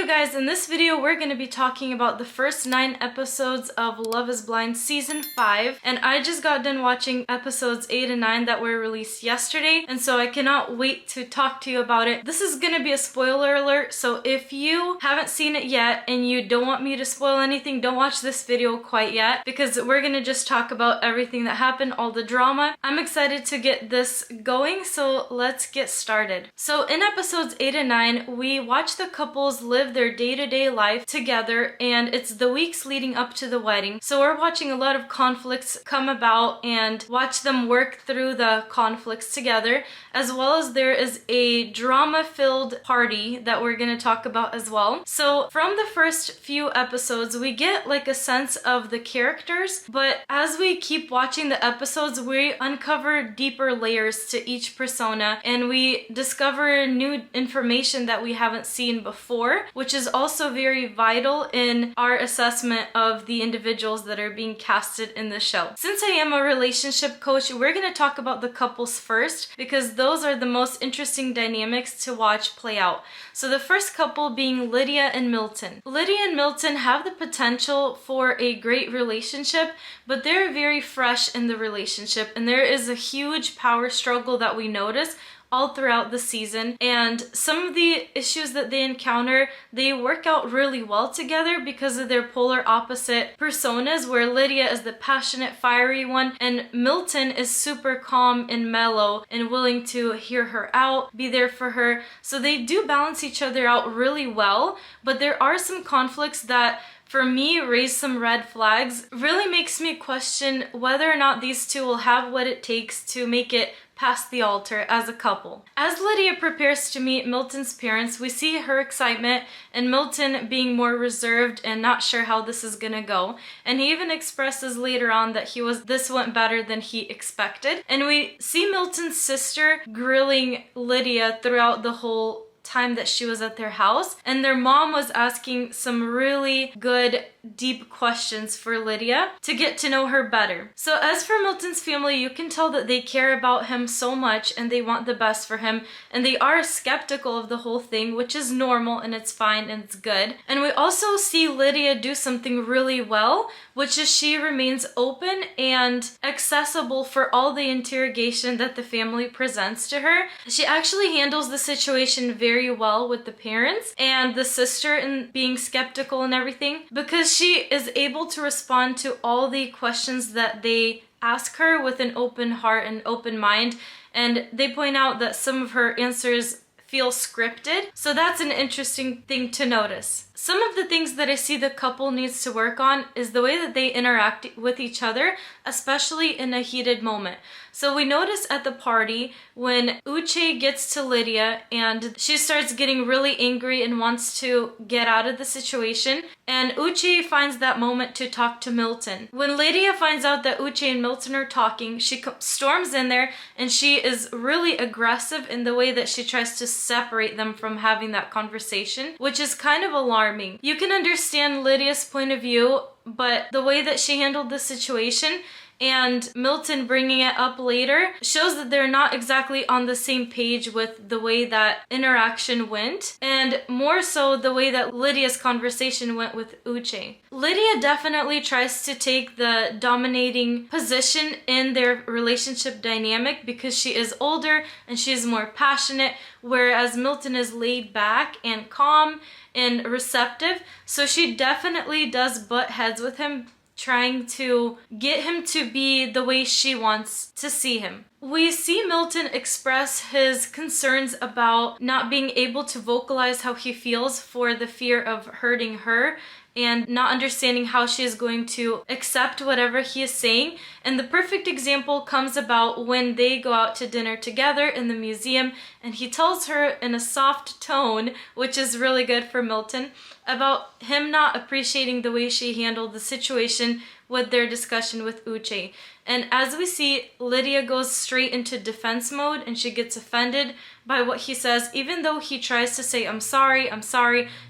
you guys, in this video we're going to be talking about the first 9 episodes of Love is Blind Season 5, and I just got done watching episodes 8 and 9 that were released yesterday, and so I cannot wait to talk to you about it. This is going to be a spoiler alert, so if you haven't seen it yet and you don't want me to spoil anything, don't watch this video quite yet, because we're going to just talk about everything that happened, all the drama. I'm excited to get this going, so let's get started. So in episodes 8 and 9, we watch the couples live their day-to-day life together, and it's the weeks leading up to the wedding. So we're watching a lot of conflicts come about and watch them work through the conflicts together, as well as there is a drama-filled party that we're going to talk about as well. So from the first few episodes, we get like a sense of the characters, but as we keep watching the episodes, we uncover deeper layers to each persona, and we discover new information that we haven't seen before, which is also very vital in our assessment of the individuals that are being casted in the show. Since I am a relationship coach, we're going to talk about the couples first, because those are the most interesting dynamics to watch play out. So the first couple being Lydia and Milton. Lydia and Milton have the potential for a great relationship, but they're very fresh in the relationship, and there is a huge power struggle that we notice all throughout the season, and some of the issues that they encounter, they work out really well together because of their polar opposite personas, where Lydia is the passionate, fiery one, and Milton is super calm and mellow and willing to hear her out, be there for her. So they do balance each other out really well, but there are some conflicts that for me raise some red flags. Really makes me question whether or not these two will have what it takes to make it past the altar as a couple. As Lydia prepares to meet Milton's parents, we see her excitement and Milton being more reserved and not sure how this is gonna go. And he even expresses later on that this went better than he expected. And we see Milton's sister grilling Lydia throughout the whole time that she was at their house, and their mom was asking some really good deep questions for Lydia to get to know her better. So as for Milton's family, you can tell that they care about him so much and they want the best for him, and they are skeptical of the whole thing, which is normal and it's fine and it's good. And we also see Lydia do something really well, which is she remains open and accessible for all the interrogation that the family presents to her. She actually handles the situation very well with the parents and the sister in being skeptical and everything, because she is able to respond to all the questions that they ask her with an open heart and open mind, and they point out that some of her answers feel scripted, so that's an interesting thing to notice. Some of the things that I see the couple needs to work on is the way that they interact with each other, especially in a heated moment. So we notice at the party when Uche gets to Lydia and she starts getting really angry and wants to get out of the situation, and Uche finds that moment to talk to Milton. When Lydia finds out that Uche and Milton are talking, she storms in there and she is really aggressive in the way that she tries to separate them from having that conversation, which is kind of alarming. You can understand Lydia's point of view, but the way that she handled the situation and Milton bringing it up later shows that they're not exactly on the same page with the way that interaction went, and more so the way that Lydia's conversation went with Uche. Lydia definitely tries to take the dominating position in their relationship dynamic because she is older and she is more passionate, whereas Milton is laid back and calm and receptive. So she definitely does butt heads with him, trying to get him to be the way she wants to see him. We see Milton express his concerns about not being able to vocalize how he feels for the fear of hurting her and not understanding how she is going to accept whatever he is saying. And the perfect example comes about when they go out to dinner together in the museum, and he tells her in a soft tone, which is really good for Milton, about him not appreciating the way she handled the situation with their discussion with Uche. And as we see, Lydia goes straight into defense mode and she gets offended by what he says, even though he tries to say, I'm sorry,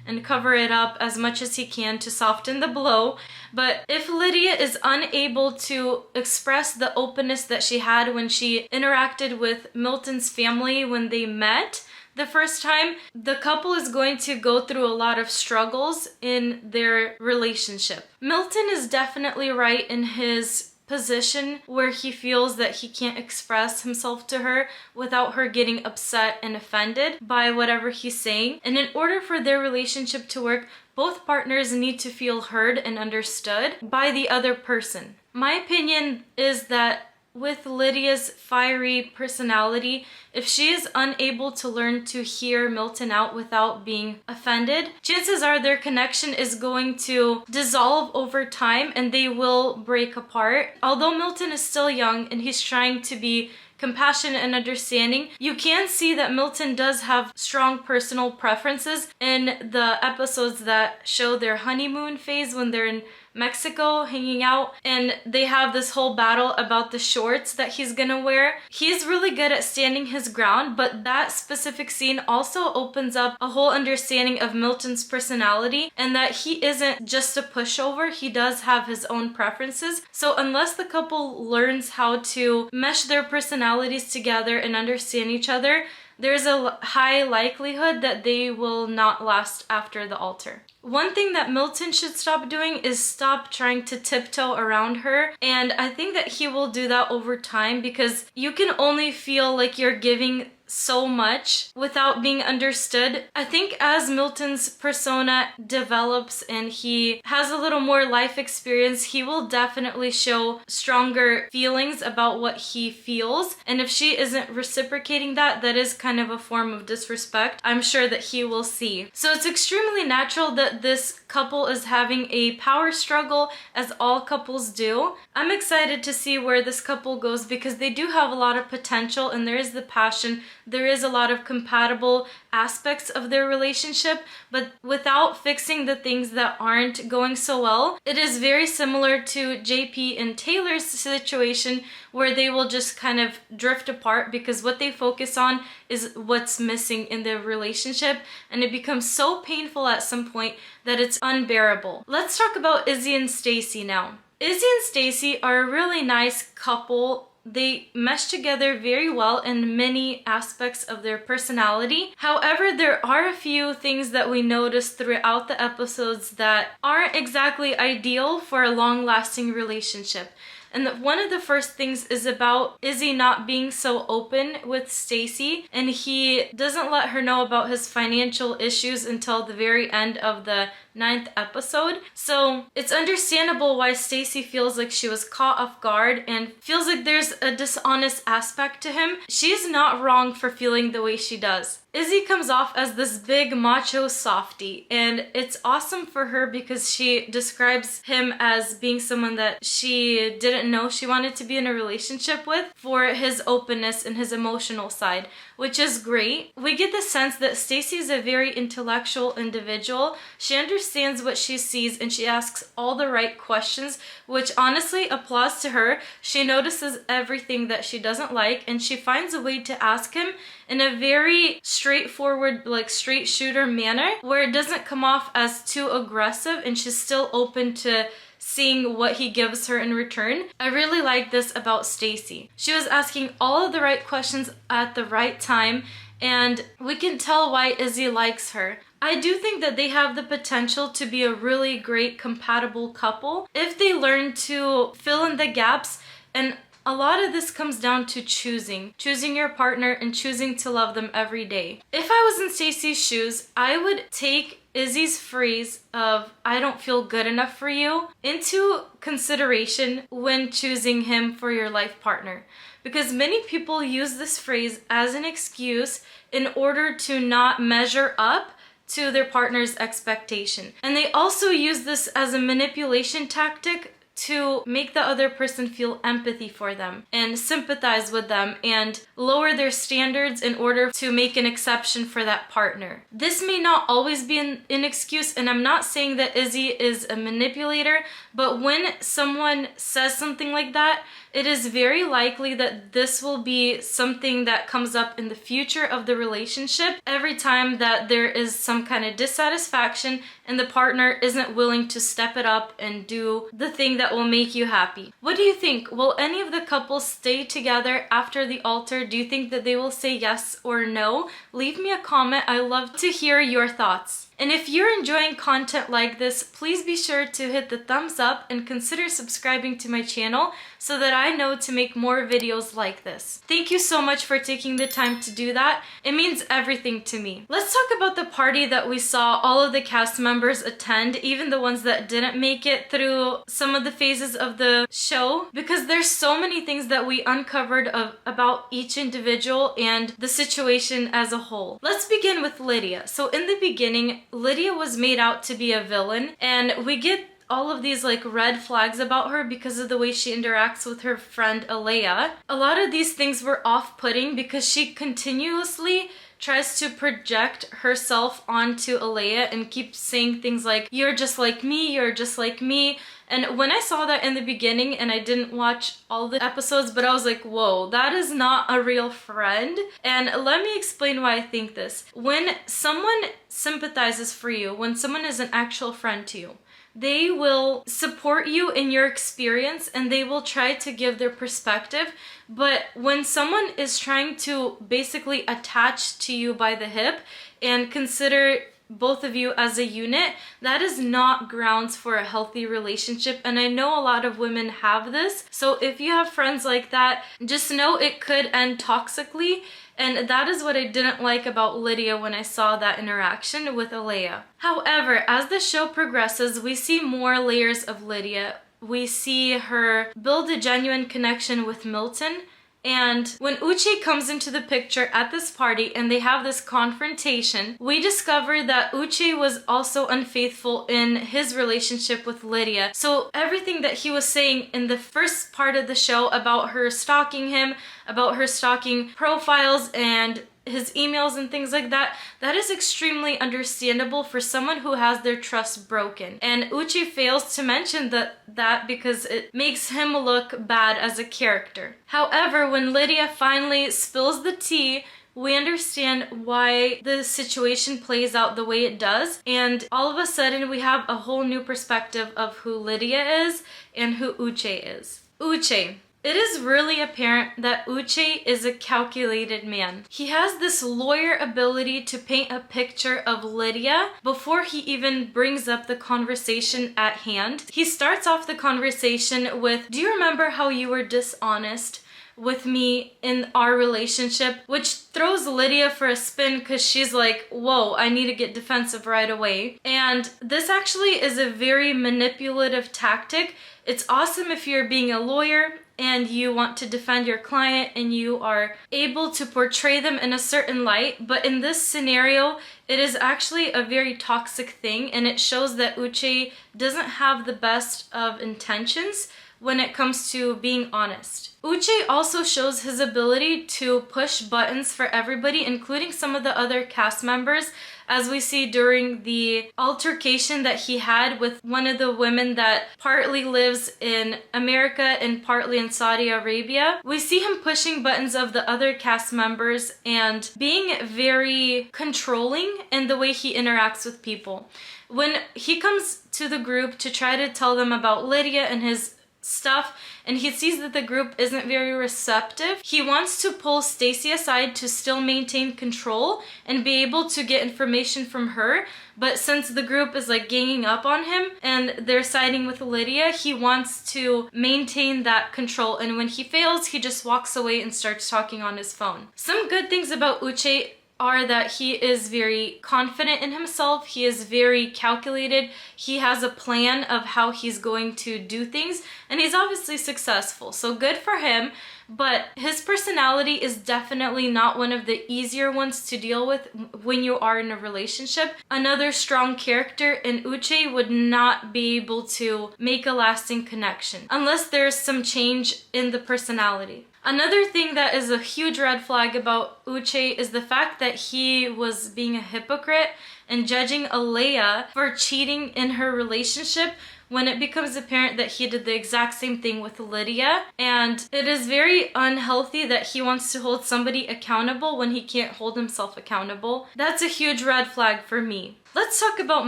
and cover it up as much as he can to soften the blow. But if Lydia is unable to express the openness that she had when she interacted with Milton's family when they met, the first time, the couple is going to go through a lot of struggles in their relationship. Milton is definitely right in his position where he feels that he can't express himself to her without her getting upset and offended by whatever he's saying. And in order for their relationship to work, both partners need to feel heard and understood by the other person. My opinion is that with Lydia's fiery personality, if she is unable to learn to hear Milton out without being offended, chances are their connection is going to dissolve over time and they will break apart. Although Milton is still young and he's trying to be compassionate and understanding, you can see that Milton does have strong personal preferences in the episodes that show their honeymoon phase when they're in Mexico hanging out, and they have this whole battle about the shorts that he's gonna wear. He's really good at standing his ground, but that specific scene also opens up a whole understanding of Milton's personality and that he isn't just a pushover. He does have his own preferences. So unless the couple learns how to mesh their personalities together and understand each other, there's a high likelihood that they will not last after the altar. One thing that Milton should stop doing is stop trying to tiptoe around her, and I think that he will do that over time because you can only feel like you're giving so much without being understood. I think as Milton's persona develops and he has a little more life experience, he will definitely show stronger feelings about what he feels. And if she isn't reciprocating that, that is kind of a form of disrespect. I'm sure that he will see. So it's extremely natural that this couple is having a power struggle, as all couples do. I'm excited to see where this couple goes because they do have a lot of potential and there is the passion. There is a lot of compatible aspects of their relationship, but without fixing the things that aren't going so well, it is very similar to JP and Taylor's situation where they will just kind of drift apart because what they focus on is what's missing in their relationship, and it becomes so painful at some point that it's unbearable. Let's talk about Izzy and Stacy now. Izzy and Stacy are a really nice couple. They mesh together very well in many aspects of their personality. However, there are a few things that we notice throughout the episodes that aren't exactly ideal for a long-lasting relationship. And one of the first things is about Izzy not being so open with Stacy, and he doesn't let her know about his financial issues until the very end of the 9th episode. So it's understandable why Stacy feels like she was caught off guard and feels like there's a dishonest aspect to him. She's not wrong for feeling the way she does. Izzy comes off as this big macho softie, and it's awesome for her because she describes him as being someone that she didn't know she wanted to be in a relationship with for his openness and his emotional side, which is great. We get the sense that Stacy is a very intellectual individual. She understands what she sees and she asks all the right questions, which honestly, applause to her. She notices everything that she doesn't like and she finds a way to ask him in a very straightforward, like straight shooter manner where it doesn't come off as too aggressive and she's still open to seeing what he gives her in return. I really like this about Stacy. She was asking all of the right questions at the right time, and we can tell why Izzy likes her. I do think that they have the potential to be a really great compatible couple if they learn to fill in the gaps, and a lot of this comes down to choosing your partner and choosing to love them every day. If I was in Stacy's shoes, I would take Izzy's phrase of "I don't feel good enough for you" into consideration when choosing him for your life partner. Because many people use this phrase as an excuse in order to not measure up to their partner's expectation. And they also use this as a manipulation tactic to make the other person feel empathy for them and sympathize with them and lower their standards in order to make an exception for that partner. This may not always be an excuse, and I'm not saying that Izzy is a manipulator, but when someone says something like that, it is very likely that this will be something that comes up in the future of the relationship every time that there is some kind of dissatisfaction and the partner isn't willing to step it up and do the thing that will make you happy. What do you think? Will any of the couples stay together after the altar? Do you think that they will say yes or no? Leave me a comment. I love to hear your thoughts. And if you're enjoying content like this, please be sure to hit the thumbs up and consider subscribing to my channel so that I know to make more videos like this. Thank you so much for taking the time to do that. It means everything to me. Let's talk about the party that we saw all of the cast members attend, even the ones that didn't make it through some of the phases of the show, because there's so many things that we uncovered about each individual and the situation as a whole. Let's begin with Lydia. So in the beginning, Lydia was made out to be a villain, and we get all of these like red flags about her because of the way she interacts with her friend Aaliyah. A lot of these things were off-putting because she continuously tries to project herself onto Aaliyah and keeps saying things like, "You're just like me, you're just like me." And when I saw that in the beginning, and I didn't watch all the episodes, but I was like, whoa, that is not a real friend. And let me explain why I think this. When someone sympathizes for you, when someone is an actual friend to you, they will support you in your experience and they will try to give their perspective. But when someone is trying to basically attach to you by the hip and consider both of you as a unit, that is not grounds for a healthy relationship. And I know a lot of women have this. So if you have friends like that, just know it could end toxically. And that is what I didn't like about Lydia when I saw that interaction with Aaliyah. However, as the show progresses, we see more layers of Lydia. We see her build a genuine connection with Milton. And when Uche comes into the picture at this party and they have this confrontation, we discover that Uche was also unfaithful in his relationship with Lydia. So everything that he was saying in the first part of the show about her stalking him, about her stalking profiles and his emails and things like that, that is extremely understandable for someone who has their trust broken. And Uche fails to mention that because it makes him look bad as a character. However, when Lydia finally spills the tea, we understand why the situation plays out the way it does, and all of a sudden we have a whole new perspective of who Lydia is and who Uche is. Uche. It is really apparent that Uche is a calculated man. He has this lawyer ability to paint a picture of Lydia before he even brings up the conversation at hand. He starts off the conversation with, "Do you remember how you were dishonest with me in our relationship?" Which throws Lydia for a spin because she's like, whoa, I need to get defensive right away. And this actually is a very manipulative tactic. It's awesome if you're being a lawyer and you want to defend your client and you are able to portray them in a certain light, but in this scenario, it is actually a very toxic thing, and it shows that Uche doesn't have the best of intentions when it comes to being honest. Uche also shows his ability to push buttons for everybody, including some of the other cast members, as we see during the altercation that he had with one of the women that partly lives in America and partly in Saudi Arabia. We see him pushing buttons of the other cast members and being very controlling in the way he interacts with people. When he comes to the group to try to tell them about Lydia and his stuff, and he sees that the group isn't very receptive, he wants to pull Stacy aside to still maintain control and be able to get information from her. But since the group is like ganging up on him and they're siding with Lydia, he wants to maintain that control, and when he fails, he just walks away and starts talking on his phone. Some good things about Uche are that he is very confident in himself, he is very calculated, he has a plan of how he's going to do things, and he's obviously successful, so good for him. But his personality is definitely not one of the easier ones to deal with when you are in a relationship. Another strong character in Uche would not be able to make a lasting connection unless there's some change in the personality. Another thing that is a huge red flag about Uche is the fact that he was being a hypocrite and judging Aaliyah for cheating in her relationship when it becomes apparent that he did the exact same thing with Lydia, and it is very unhealthy that he wants to hold somebody accountable when he can't hold himself accountable. That's a huge red flag for me. Let's talk about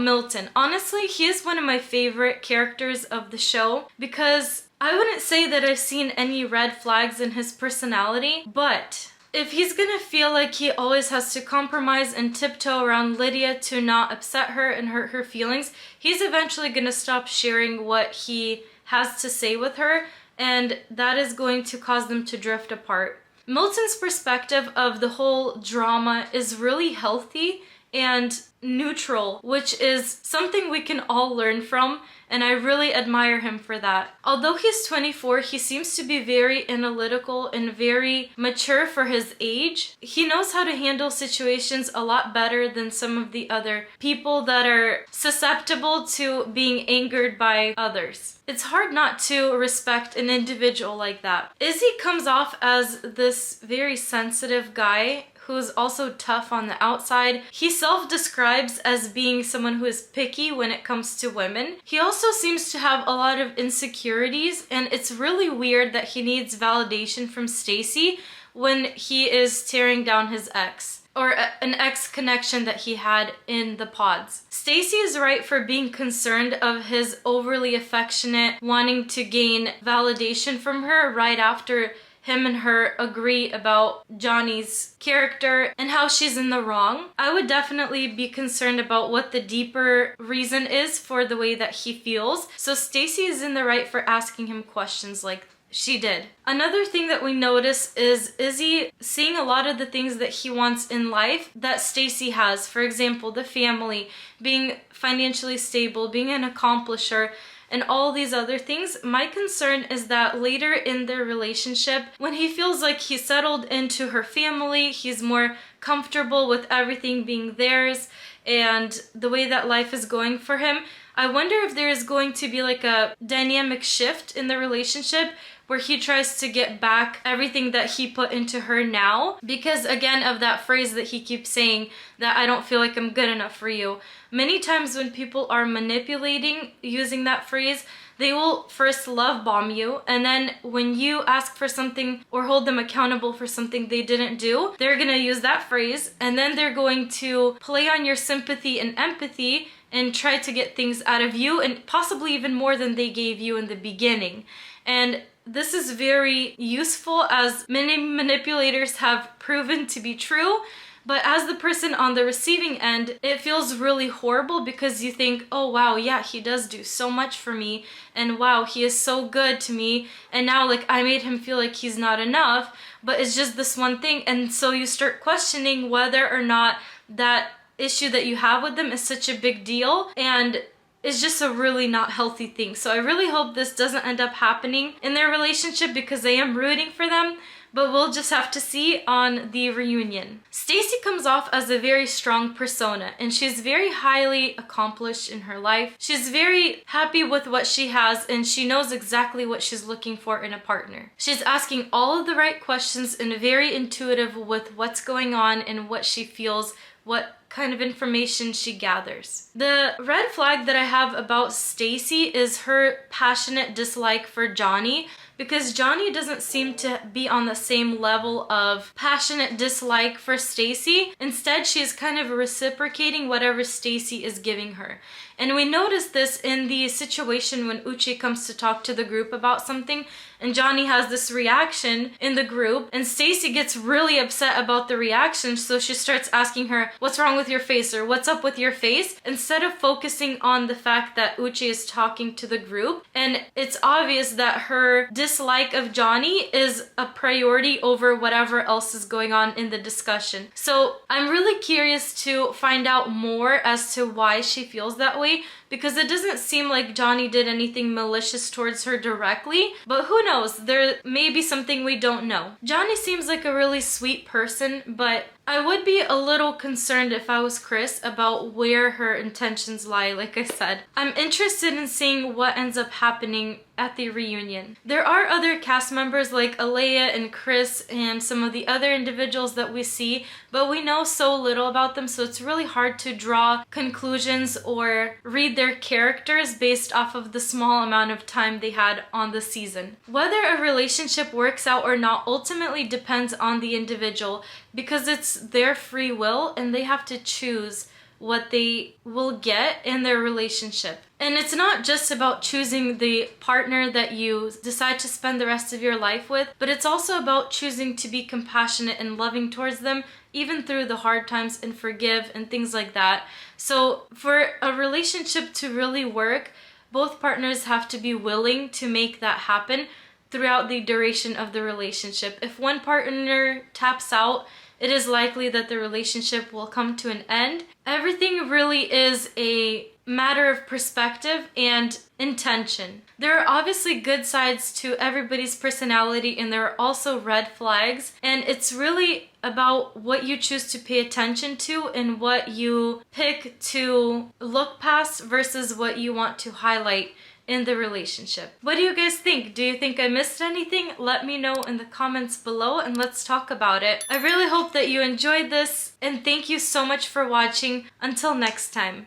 Milton. Honestly, he is one of my favorite characters of the show because I wouldn't say that I've seen any red flags in his personality, but if he's gonna feel like he always has to compromise and tiptoe around Lydia to not upset her and hurt her feelings, he's eventually gonna stop sharing what he has to say with her, and that is going to cause them to drift apart. Milton's perspective of the whole drama is really healthy and neutral, which is something we can all learn from, and I really admire him for that. Although he's 24, he seems to be very analytical and very mature for his age. He knows how to handle situations a lot better than some of the other people that are susceptible to being angered by others. It's hard not to respect an individual like that. Izzy comes off as this very sensitive guy who's also tough on the outside. He self-describes as being someone who is picky when it comes to women. He also seems to have a lot of insecurities, and it's really weird that he needs validation from Stacy when he is tearing down his ex, or an ex connection that he had in the pods. Stacy is right for being concerned of his overly affectionate, wanting to gain validation from her right after him and her agree about Johnny's character and how she's in the wrong. I would definitely be concerned about what the deeper reason is for the way that he feels. So Stacy is in the right for asking him questions like she did. Another thing that we notice is Izzy seeing a lot of the things that he wants in life that Stacy has. For example, the family, being financially stable, being an accomplisher, and all these other things. My concern is that later in their relationship, when he feels like he's settled into her family, he's more comfortable with everything being theirs and the way that life is going for him, I wonder if there is going to be like a dynamic shift in the relationship where he tries to get back everything that he put into her now, because again of that phrase that he keeps saying, that I don't feel like I'm good enough for you. Many times when people are manipulating using that phrase, they will first love bomb you, and then when you ask for something or hold them accountable for something they didn't do, they're gonna use that phrase, and then they're going to play on your sympathy and empathy and try to get things out of you, and possibly even more than they gave you in the beginning. And this is very useful, as many manipulators have proven to be true. But as the person on the receiving end, it feels really horrible because you think, oh wow, yeah, he does do so much for me, and wow, he is so good to me, and now like I made him feel like he's not enough, but it's just this one thing. And so you start questioning whether or not that issue that you have with them is such a big deal, and it's just a really not healthy thing. So I really hope this doesn't end up happening in their relationship, because I am rooting for them, but we'll just have to see on the reunion. Stacy comes off as a very strong persona, and she's very highly accomplished in her life. She's very happy with what she has, and she knows exactly what she's looking for in a partner. She's asking all of the right questions and very intuitive with what's going on and what she feels, what kind of information she gathers. The red flag that I have about Stacy is her passionate dislike for Johnny, because Johnny doesn't seem to be on the same level of passionate dislike for Stacy. Instead, she's kind of reciprocating whatever Stacy is giving her. And we notice this in the situation when Uche comes to talk to the group about something, and Johnny has this reaction in the group, and Stacy gets really upset about the reaction, so she starts asking her, what's wrong with your face, or what's up with your face, instead of focusing on the fact that Uche is talking to the group. And it's obvious that her dislike of Johnny is a priority over whatever else is going on in the discussion. So I'm really curious to find out more as to why she feels that way, because it doesn't seem like Johnny did anything malicious towards her directly, but who knows, there may be something we don't know. Johnny seems like a really sweet person, but I would be a little concerned if I was Chris about where her intentions lie. Like I said, I'm interested in seeing what ends up happening at the reunion. There are other cast members like Aaliyah and Chris and some of the other individuals that we see, but we know so little about them, so it's really hard to draw conclusions or read their characters based off of the small amount of time they had on the season. Whether a relationship works out or not ultimately depends on the individual, because it's their free will and they have to choose what they will get in their relationship. And it's not just about choosing the partner that you decide to spend the rest of your life with, but it's also about choosing to be compassionate and loving towards them, even through the hard times, and forgive and things like that. So for a relationship to really work, both partners have to be willing to make that happen throughout the duration of the relationship. If one partner taps out, it is likely that the relationship will come to an end. Everything really is a matter of perspective and intention. There are obviously good sides to everybody's personality, and there are also red flags, and it's really about what you choose to pay attention to and what you pick to look past versus what you want to highlight in the relationship. What do you guys think? Do you think I missed anything? Let me know in the comments below and let's talk about it. I really hope that you enjoyed this, and thank you so much for watching. Until next time.